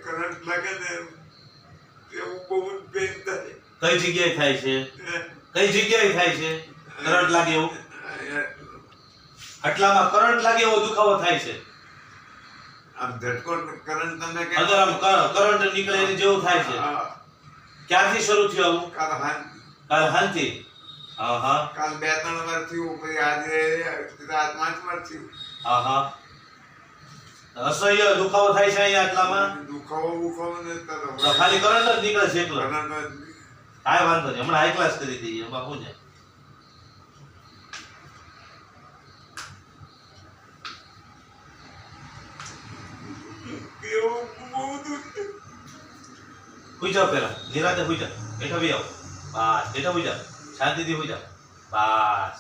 Current લાગે ને એવું બહુ પેન થાય. કઈ જગ્યાએ થાય છે? કઈ જગ્યાએ થાય છે કરંટ લાગે એવું? આટલામાં કરંટ લાગે એવો દુખાવો થાય છે. આમ ઝટકો કરંટ તમે કે અગર આમ કરંટ નીકળે એની જેવું થાય છે. ક્યારથી શરૂ થયું આવું? કાલ હાંજથી. હા હા. કાલ 2-3 વાર થયું, પછી આજે રાત 5 વાર થયું. હા હા. અસહ્ય દુખાવો થાય છે અહીંયા આટલામાં? દુખાવો ને તો ખાલી કરંટ જ નીકળે છે એકલો? કરંટ કાંઈ વાંધો નહીં, હમણાં હાઈ ક્લાસ કરી દઈએ, એમાં શું છે. એવું બહુ દુઃખ. હુઈ જાઓ પેલા, નિરાતે હુઈ જાઓ. બેઠા બી આવો. બસ બેઠા હુઈ જાઓ, શાંતિથી હુઈ જાઓ. બસ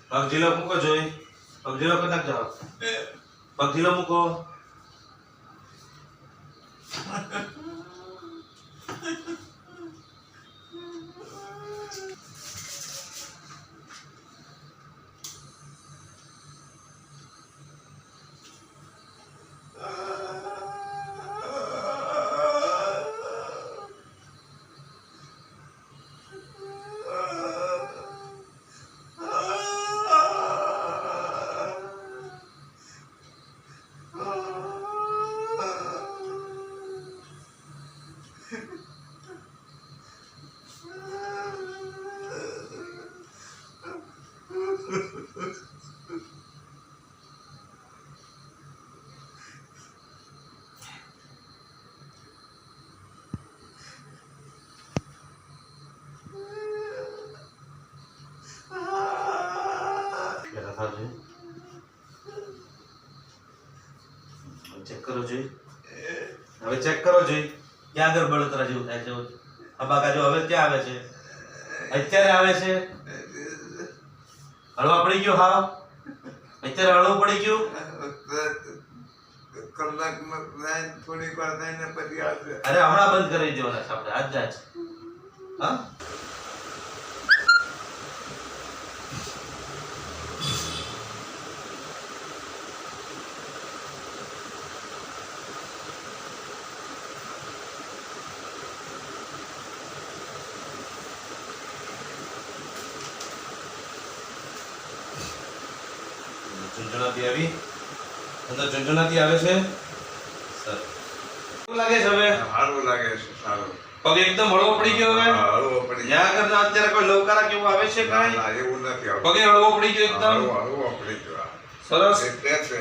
પગ ઢીલો મૂકો જોઈ, પગ ઢીલો કરી નાખજો. પગ ઢીલો મૂકો. ચેક કરો જોઈ, હવે ચેક કરો જોઈ ક્યાં આગળ બળતરા જેવું થાય છે. અબાકા જો હવે ક્યાં આવે છે? અત્યારે આવે છે. હળવા પડી ગયો? હા અત્યારે હળવું પડી ગયું. કલાકમાં થાય, થોડીક વાર થાય ને પછી આવશે. અરે હમણાં બંધ કરી દેવાના આપણે આજ જ. હા ઝુંઝુનાથી આવી, અંદર ઝુંઝુનાથી આવે છે. સર કેવું લાગે છે હવે? સારું લાગે છે, સારું. પગ એકદમ હળવો પડી ગયો હવે? હળવો પડી ગયો. જ્યાં કરતા અત્યારે કોઈ લવકારા કેવું આવે છે કાંઈ? ના, એવું નથી આવતું. પગે હળવો પડી ગયો એકદમ? હળવો પડી ગયો. સરસ. એટલે છે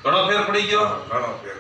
ઘણો ફેર પડી ગયો. ઘણો ફેર.